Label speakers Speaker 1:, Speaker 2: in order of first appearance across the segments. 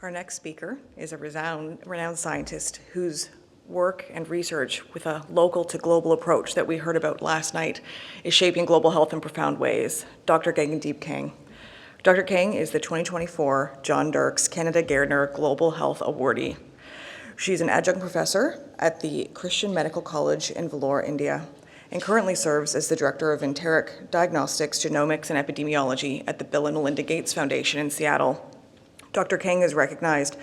Speaker 1: Our next speaker is a renowned scientist whose work and research with a local to global approach that we heard about last night is shaping global health in profound ways, Dr. Gagandeep Kang. Dr. Kang is the 2024 John Dirks Canada Gairdner Global Health Awardee. She's an adjunct professor at the Christian Medical College in Vellore, India, and currently serves as the Director-Enteric, Diagnostics, Genomics, and Epidemiology at the Bill and Melinda Gates Foundation in Seattle. Dr. Kang is recognized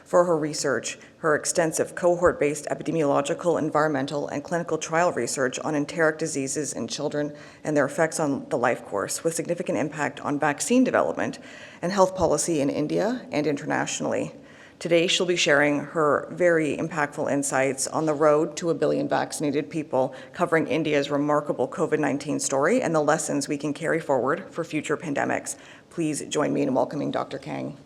Speaker 1: for her research, her extensive cohort-based epidemiological, environmental, and clinical trial research on enteric diseases in children and their effects on the life course, with significant impact on vaccine development and health policy in India and internationally. Today, she'll be sharing her very impactful insights on the road to 1 billion vaccinated people, covering India's remarkable COVID-19 story and the lessons we can carry forward for future pandemics. Please join me in welcoming Dr. Kang.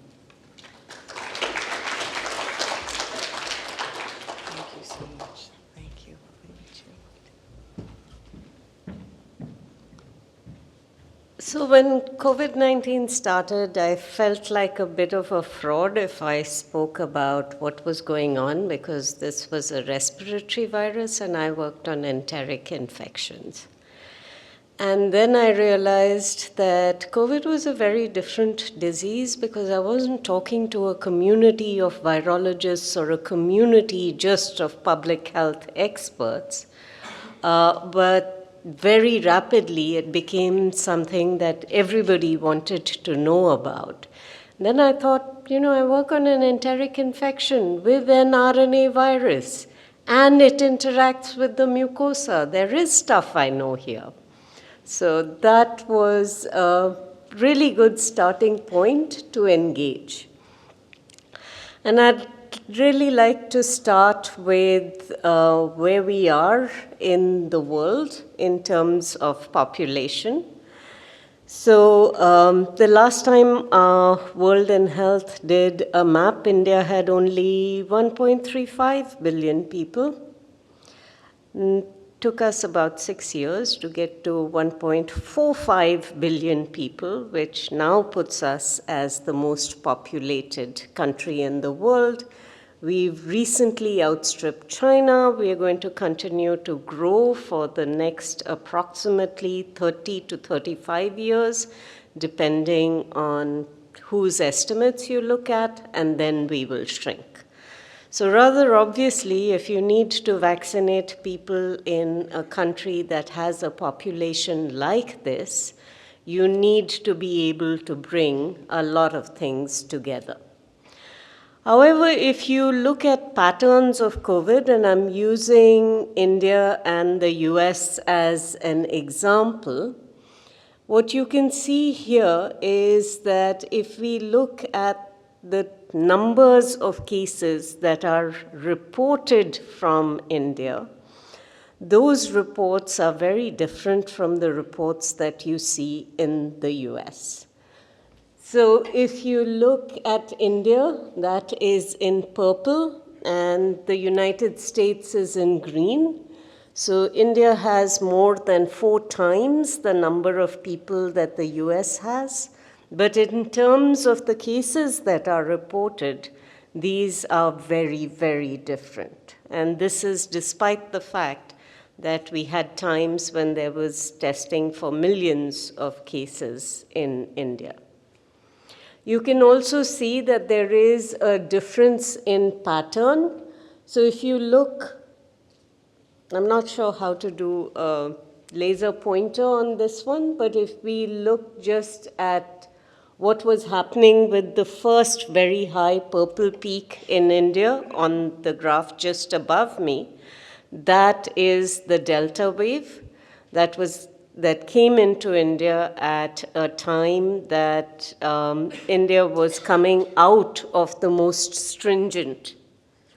Speaker 2: So when COVID-19 started, I felt like a bit of a fraud if I spoke about what was going on, because this was a respiratory virus and I worked on enteric infections. And then I realized that COVID was a very different disease because I wasn't talking to a community of virologists or a community just of public health experts, but very rapidly, it became something that everybody wanted to know about. Then I thought, I work on an enteric infection with an RNA virus, and it interacts with the mucosa. There is stuff I know here. So that was a really good starting point to engage. And I'd really like to start with where we are in the world in terms of population. So the last time World in Health did a map, India had only 1.35 billion people. Took us about 6 years to get to 1.45 billion people, which now puts us as the most populated country in the world. We've recently outstripped China. We are going to continue to grow for the next approximately 30 to 35 years, depending on whose estimates you look at, and then we will shrink. So rather obviously, if you need to vaccinate people in a country that has a population like this, you need to be able to bring a lot of things together. However, if you look at patterns of COVID, and I'm using India and the US as an example, what you can see here is that if we look at the numbers of cases that are reported from India, those reports are very different from the reports that you see in the US. So if you look at India, that is in purple, and the United States is in green. So India has more than 4 times the number of people that the US has. But in terms of the cases that are reported, these are very, very different. And this is despite the fact that we had times when there was testing for millions of cases in India. You can also see that there is a difference in pattern. So if you look, I'm not sure how to do a laser pointer on this one, but if we look just at what was happening with the first very high purple peak in India on the graph just above me, that is the Delta wave that came into India at a time that India was coming out of the most stringent.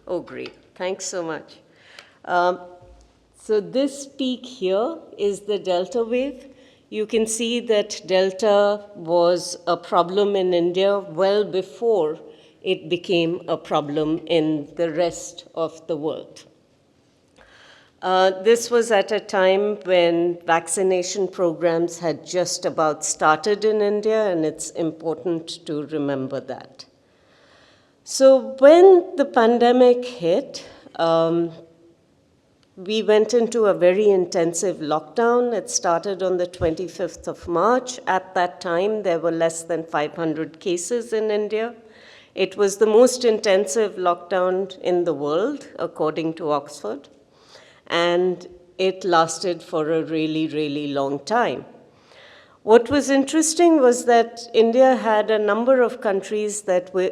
Speaker 2: Oh, great. Thanks so much. So this peak here is the Delta wave. You can see that Delta was a problem in India well before it became a problem in the rest of the world. This was at a time when vaccination programs had just about started in India, and it's important to remember that. So when the pandemic hit, we went into a very intensive lockdown. It started on the 25th of March. At that time, there were less than 500 cases in India. It was the most intensive lockdown in the world, according to Oxford. And it lasted for a really, really long time. What was interesting was that India had a number of companies that were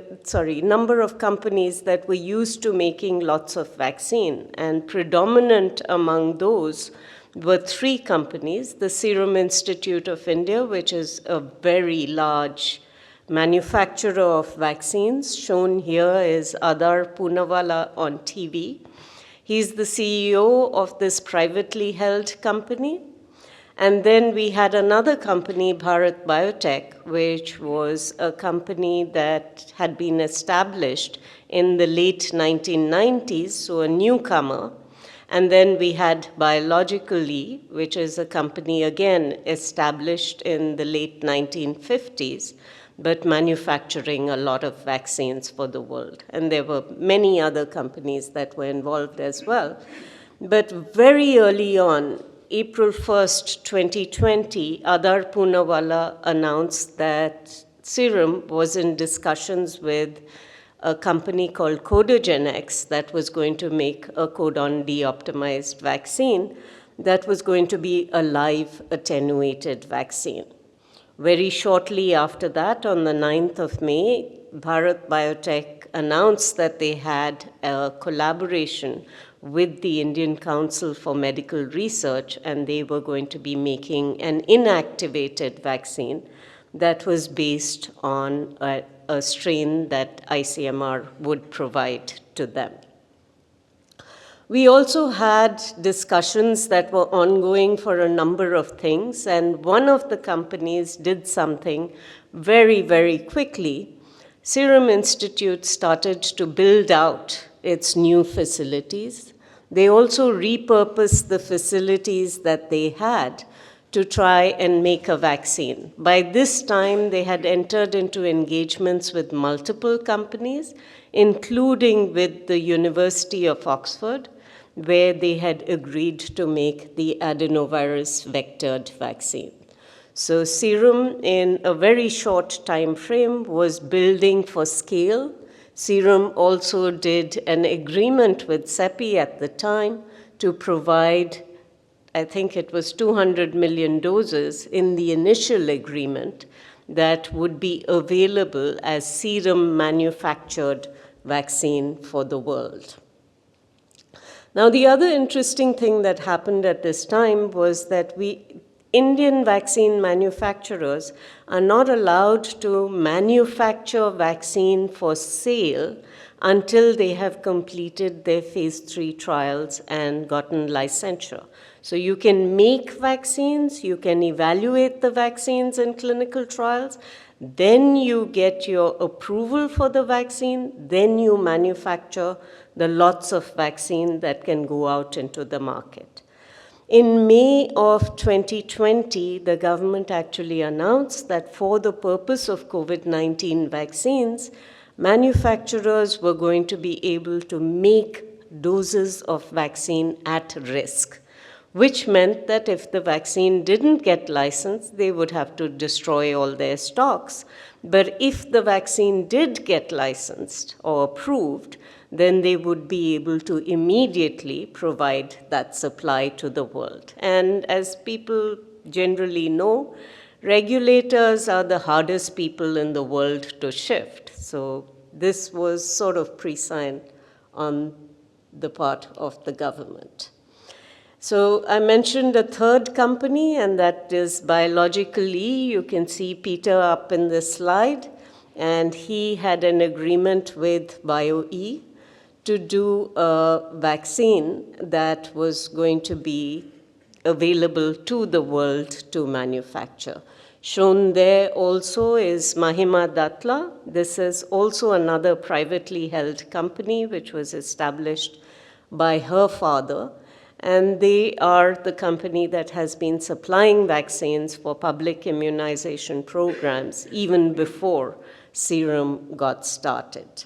Speaker 2: used to making lots of vaccine, and predominant among those were 3 companies: the Serum Institute of India, which is a very large manufacturer of vaccines. Shown here is Adar Poonawalla on TV. He's the CEO of this privately held company. And then we had another company, Bharat Biotech, which was a company that had been established in the late 1990s, so a newcomer. And then we had Biologically, which is a company, again, established in the late 1950s, but manufacturing a lot of vaccines for the world. And there were many other companies that were involved as well. But very early on, April 1st, 2020, Adar Poonawalla announced that Serum was in discussions with a company called Codagenix that was going to make a codon de-optimized vaccine that was going to be a live attenuated vaccine. Very shortly after that, on the 9th of May, Bharat Biotech announced that they had a collaboration with the Indian Council for Medical Research, and they were going to be making an inactivated vaccine that was based on a strain that ICMR would provide to them. We also had discussions that were ongoing for a number of things, and one of the companies did something very, very quickly. Serum Institute started to build out its new facilities. They also repurposed the facilities that they had to try and make a vaccine. By this time, they had entered into engagements with multiple companies, including with the University of Oxford, where they had agreed to make the adenovirus vectored vaccine. So Serum, in a very short time frame, was building for scale. Serum also did an agreement with CEPI at the time to provide, I think it was 200 million doses in the initial agreement that would be available as Serum manufactured vaccine for the world. Now, the other interesting thing that happened at this time was that Indian vaccine manufacturers are not allowed to manufacture vaccine for sale until they have completed their phase 3 trials and gotten licensure. So you can make vaccines, you can evaluate the vaccines in clinical trials, then you get your approval for the vaccine, then you manufacture the lots of vaccine that can go out into the market. In May of 2020, the government actually announced that for the purpose of COVID-19 vaccines, manufacturers were going to be able to make doses of vaccine at risk, which meant that if the vaccine didn't get licensed, they would have to destroy all their stocks. But if the vaccine did get licensed or approved, then they would be able to immediately provide that supply to the world. And as people generally know, regulators are the hardest people in the world to shift. So this was sort of prescient on the part of the government. So I mentioned a third company, and that is Biologically. You can see Peter up in this slide, and he had an agreement with BioE to do a vaccine that was going to be available to the world to manufacture. Shown there also is Mahima Datla. This is also another privately held company which was established by her father. And they are the company that has been supplying vaccines for public immunization programs even before Serum got started.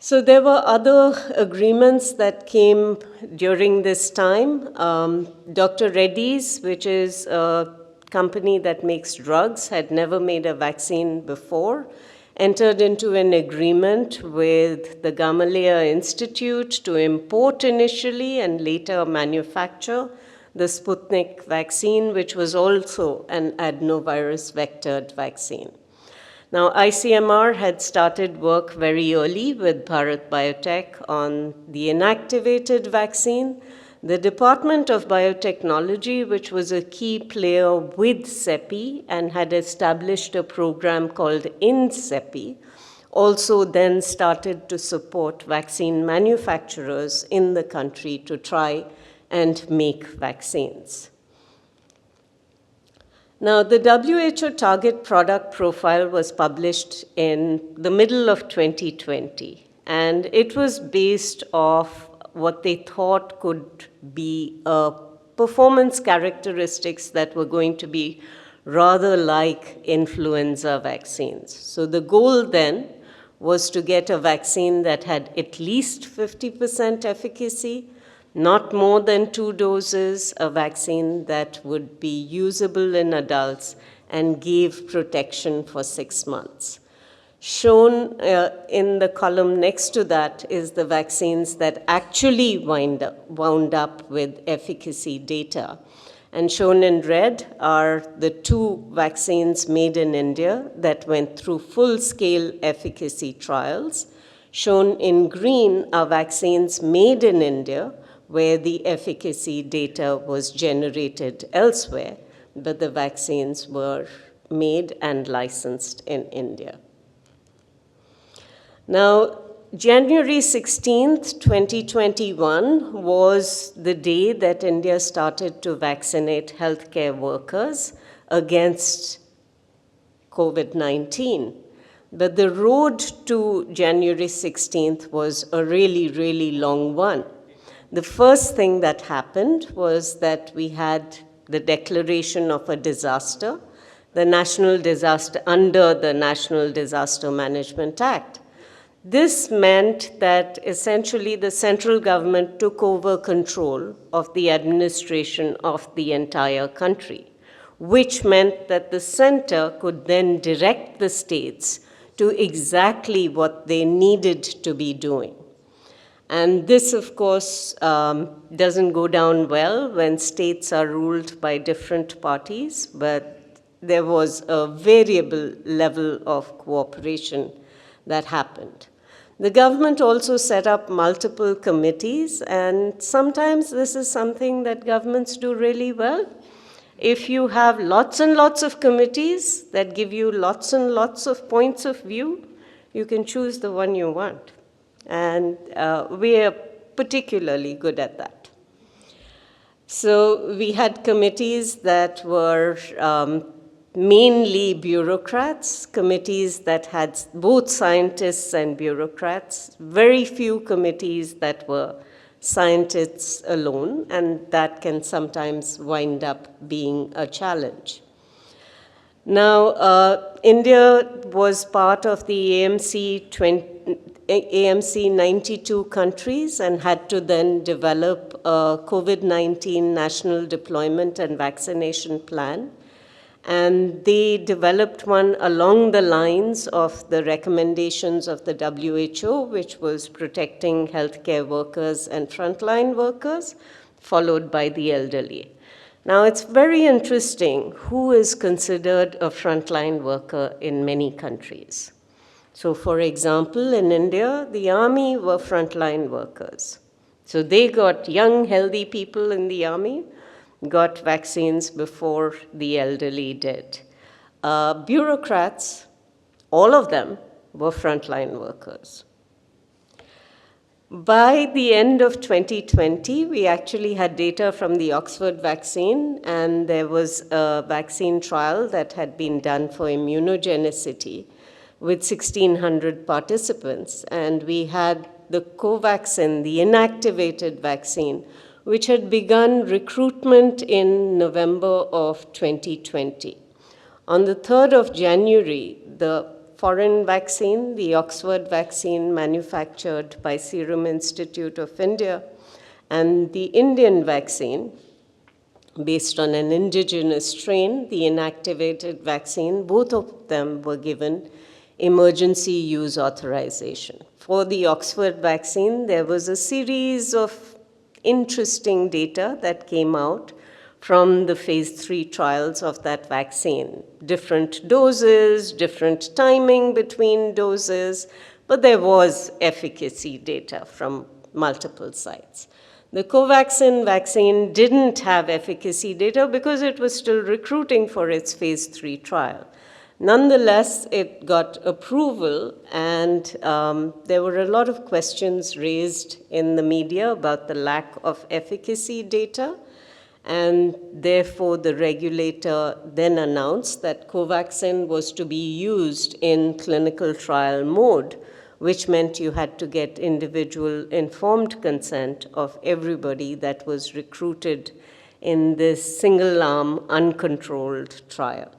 Speaker 2: So there were other agreements that came during this time. Dr. Reddy's, which is a company that makes drugs, had never made a vaccine before, entered into an agreement with the Gamaleya Institute to import initially and later manufacture the Sputnik vaccine, which was also an adenovirus vectored vaccine. Now, ICMR had started work very early with Bharat Biotech on the inactivated vaccine. The Department of Biotechnology, which was a key player with CEPI and had established a program called INCEPI, also then started to support vaccine manufacturers in the country to try and make vaccines. Now, the WHO target product profile was published in the middle of 2020, and it was based off what they thought could be performance characteristics that were going to be rather like influenza vaccines. So the goal then was to get a vaccine that had at least 50% efficacy, not more than 2 doses, a vaccine that would be usable in adults and gave protection for 6 months. Shown in the column next to that is the vaccines that actually wound up with efficacy data. And shown in red are the 2 vaccines made in India that went through full-scale efficacy trials. Shown in green are vaccines made in India where the efficacy data was generated elsewhere, but the vaccines were made and licensed in India. Now, January 16th, 2021 was the day that India started to vaccinate healthcare workers against COVID-19. But the road to January 16th was a really, really long one. The first thing that happened was that we had the declaration of a disaster, the national disaster under the National Disaster Management Act. This meant that essentially the central government took over control of the administration of the entire country, which meant that the center could then direct the states to exactly what they needed to be doing. And this, of course, doesn't go down well when states are ruled by different parties, but there was a variable level of cooperation that happened. The government also set up multiple committees, and sometimes this is something that governments do really well. If you have lots and lots of committees that give you lots and lots of points of view, you can choose the one you want. And we are particularly good at that. So we had committees that were mainly bureaucrats, committees that had both scientists and bureaucrats, very few committees that were scientists alone, and that can sometimes wind up being a challenge. Now, India was part of the AMC 92 countries and had to then develop a COVID-19 national deployment and vaccination plan. And they developed one along the lines of the recommendations of the WHO, which was protecting healthcare workers and frontline workers, followed by the elderly. Now, it's very interesting who is considered a frontline worker in many countries. So, for example, in India, the army were frontline workers. So they got young, healthy people in the army, got vaccines before the elderly did. Bureaucrats, all of them were frontline workers. By the end of 2020, we actually had data from the Oxford vaccine, and there was a vaccine trial that had been done for immunogenicity with 1,600 participants, and we had the Covaxin, the inactivated vaccine, which had begun recruitment in November of 2020. On the 3rd of January, the foreign vaccine, the Oxford vaccine manufactured by Serum Institute of India, and the Indian vaccine, based on an indigenous strain, the inactivated vaccine. Both of them were given emergency use authorization. For the Oxford vaccine, there was a series of interesting data that came out from the phase 3 trials of that vaccine. Different doses, different timing between doses, but there was efficacy data from multiple sites. The Covaxin vaccine didn't have efficacy data because it was still recruiting for its phase 3 trial. Nonetheless, it got approval, and there were a lot of questions raised in the media about the lack of efficacy data, and therefore the regulator then announced that Covaxin was to be used in clinical trial mode, which meant you had to get individual informed consent of everybody that was recruited in this single-arm, uncontrolled trial.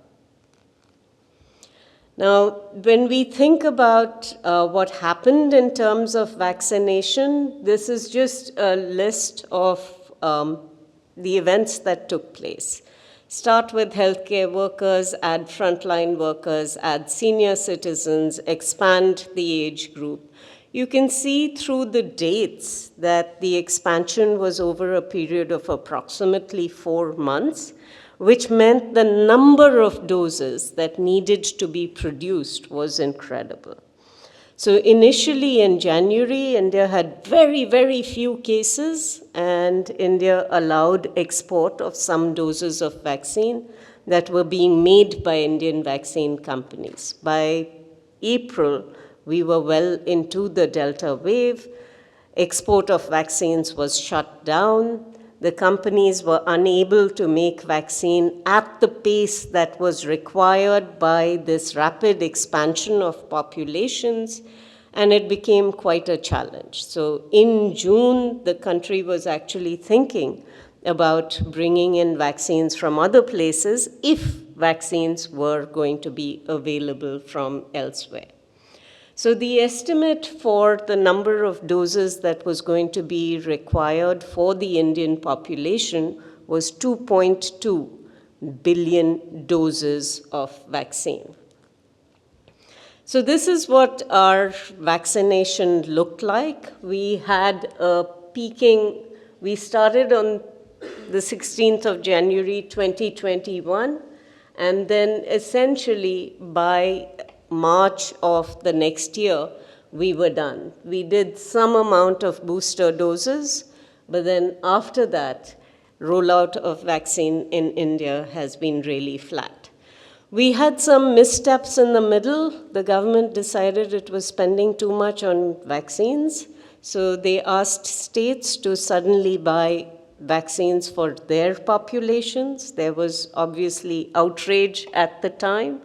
Speaker 2: Now, when we think about what happened in terms of vaccination, this is just a list of the events that took place. Start with healthcare workers, add frontline workers, add senior citizens, expand the age group. You can see through the dates that the expansion was over a period of approximately 4 months, which meant the number of doses that needed to be produced was incredible. So initially in January, India had very, very few cases, and India allowed export of some doses of vaccine that were being made by Indian vaccine companies. By April, we were well into the Delta wave. Export of vaccines was shut down. The companies were unable to make vaccine at the pace that was required by this rapid expansion of populations, and it became quite a challenge. So in June, the country was actually thinking about bringing in vaccines from other places if vaccines were going to be available from elsewhere. So the estimate for the number of doses that was going to be required for the Indian population was 2.2 billion doses of vaccine. So this is what our vaccination looked like. We had a peaking, we started on the 16th of January 2021, and then essentially by March of the next year, we were done. We did some amount of booster doses, but then after that, rollout of vaccine in India has been really flat. We had some missteps in the middle. The government decided it was spending too much on vaccines, so they asked states to suddenly buy vaccines for their populations. There was obviously outrage at the time.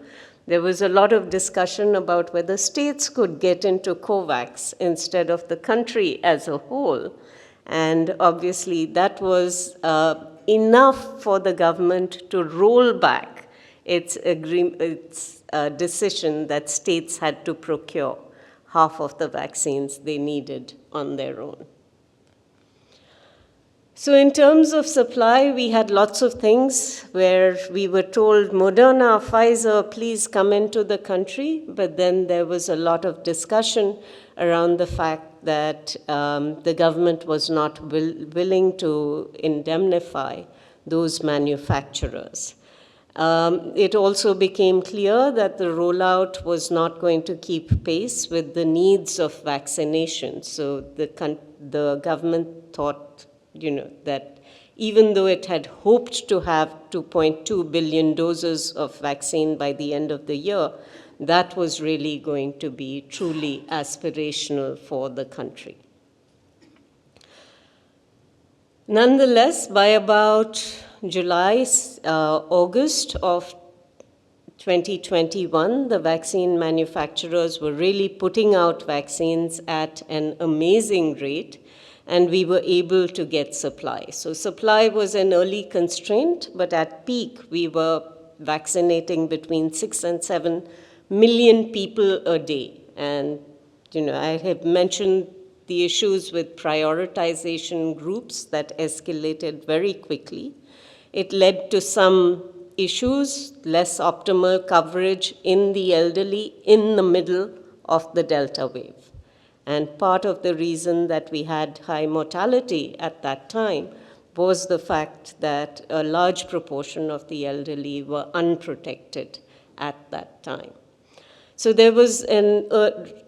Speaker 2: There was a lot of discussion about whether states could get into COVAX instead of the country as a whole. And obviously that was enough for the government to roll back its decision that states had to procure half of the vaccines they needed on their own. So in terms of supply, we had lots of things where we were told, Moderna, Pfizer, please come into the country. But then there was a lot of discussion around the fact that the government was not willing to indemnify those manufacturers. It also became clear that the rollout was not going to keep pace with the needs of vaccination. So the government thought, that even though it had hoped to have 2.2 billion doses of vaccine by the end of the year, that was really going to be truly aspirational for the country. Nonetheless, by about July, August of 2021, the vaccine manufacturers were really putting out vaccines at an amazing rate, and we were able to get supply. So supply was an early constraint, but at peak, we were vaccinating between 6 and 7 million people a day. And, I have mentioned the issues with prioritization groups that escalated very quickly. It led to some issues, less optimal coverage in the elderly in the middle of the Delta wave. And part of the reason that we had high mortality at that time was the fact that a large proportion of the elderly were unprotected at that time. So there was an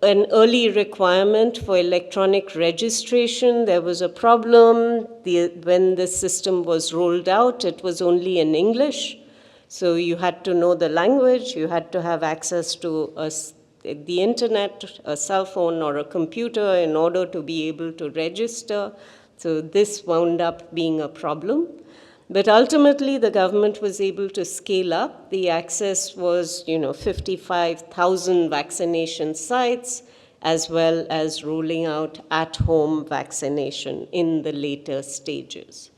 Speaker 2: early requirement for electronic registration. There was a problem. When the system was rolled out, it was only in English. So you had to know the language. You had to have access to the internet, a cell phone, or a computer in order to be able to register. So this wound up being a problem. But ultimately, the government was able to scale up. The access was, 55,000 vaccination sites, as well as rolling out at-home vaccination in the later stages.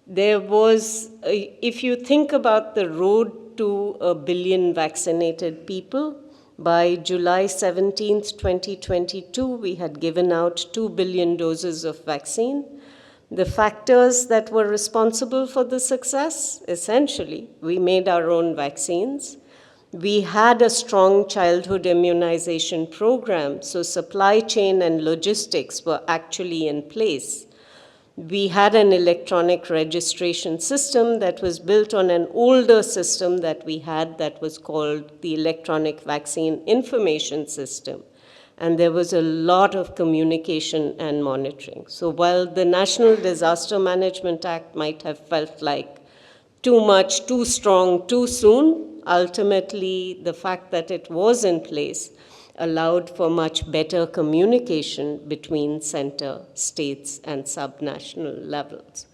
Speaker 2: There was, if you think about the road to 1 billion vaccinated people, by July 17th, 2022, we had given out 2 billion doses of vaccine. The factors that were responsible for the success, essentially, we made our own vaccines. We had a strong childhood immunization program, so supply chain and logistics were actually in place. We had an electronic registration system that was built on an older system that we had that was called the Electronic Vaccine Information System. And there was a lot of communication and monitoring. So while the National Disaster Management Act might have felt like too much, too strong, too soon, ultimately the fact that it was in place allowed for much better communication between center, states, and subnational levels.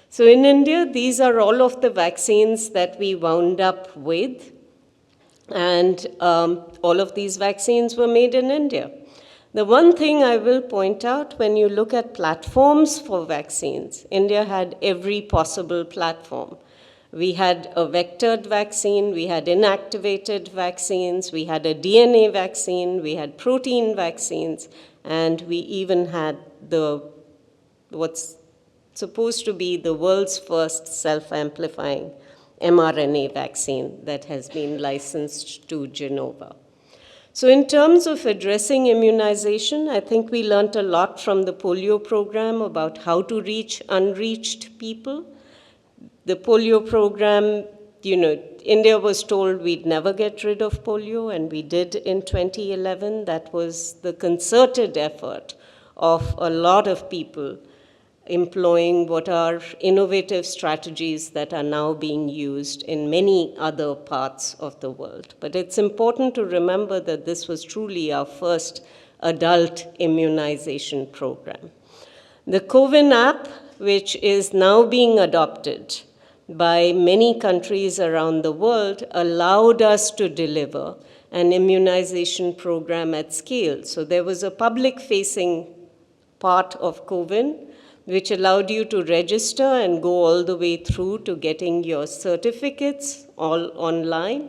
Speaker 2: So in India, these are all of the vaccines that we wound up with. And all of these vaccines were made in India. The one thing I will point out, when you look at platforms for vaccines, India had every possible platform. We had a vectored vaccine, we had inactivated vaccines, we had a DNA vaccine, we had protein vaccines, and we even had what's supposed to be the world's first self-amplifying mRNA vaccine that has been licensed to Genova. So in terms of addressing immunization, I think we learned a lot from the polio program about how to reach unreached people. The polio program, India was told we'd never get rid of polio, and we did in 2011. That was the concerted effort of a lot of people employing what are innovative strategies that are now being used in many other parts of the world. But it's important to remember that this was truly our first adult immunization program. The CoWIN app, which is now being adopted by many countries around the world, allowed us to deliver an immunization program at scale. So there was a public-facing part of CoWIN, which allowed you to register and go all the way through to getting your certificates all online.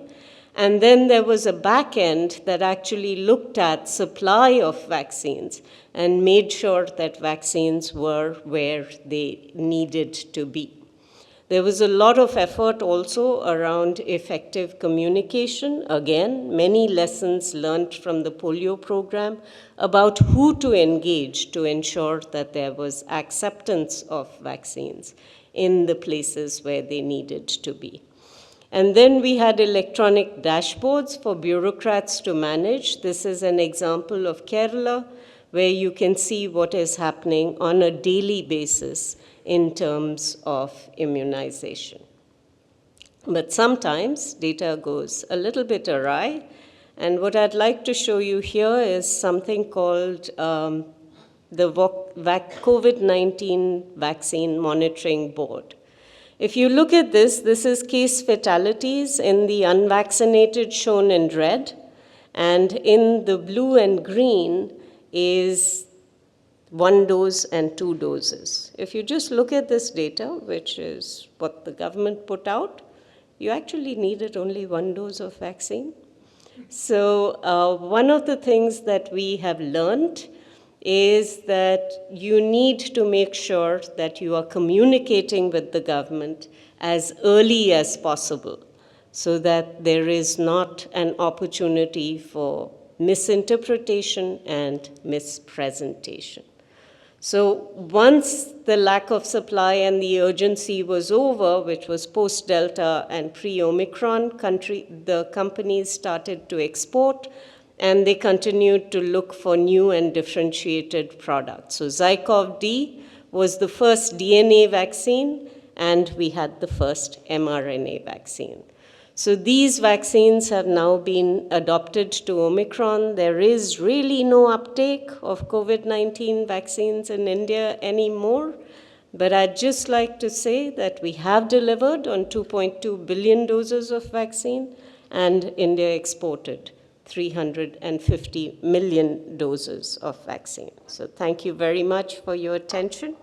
Speaker 2: And then there was a back end that actually looked at supply of vaccines and made sure that vaccines were where they needed to be. There was a lot of effort also around effective communication. Again, many lessons learned from the polio program about who to engage to ensure that there was acceptance of vaccines in the places where they needed to be. And then we had electronic dashboards for bureaucrats to manage. This is an example of Kerala, where you can see what is happening on a daily basis in terms of immunization. But sometimes data goes a little bit awry. And what I'd like to show you here is something called the COVID-19 Vaccine Monitoring Board. If you look at this, this is case fatalities in the unvaccinated shown in red, and in the blue and green is 1 dose and 2 doses. If you just look at this data, which is what the government put out, you actually needed only 1 dose of vaccine. So one of the things that we have learned is that you need to make sure that you are communicating with the government as early as possible so that there is not an opportunity for misinterpretation and mispresentation. So once the lack of supply and the urgency was over, which was post-Delta and pre-Omicron, the companies started to export, and they continued to look for new and differentiated products. So ZyCoV-D was the first DNA vaccine, and we had the first mRNA vaccine. So these vaccines have now been adopted to Omicron. There is really no uptake of COVID-19 vaccines in India anymore. But I'd just like to say that we have delivered on 2.2 billion doses of vaccine, and India exported 350 million doses of vaccine. So thank you very much for your attention.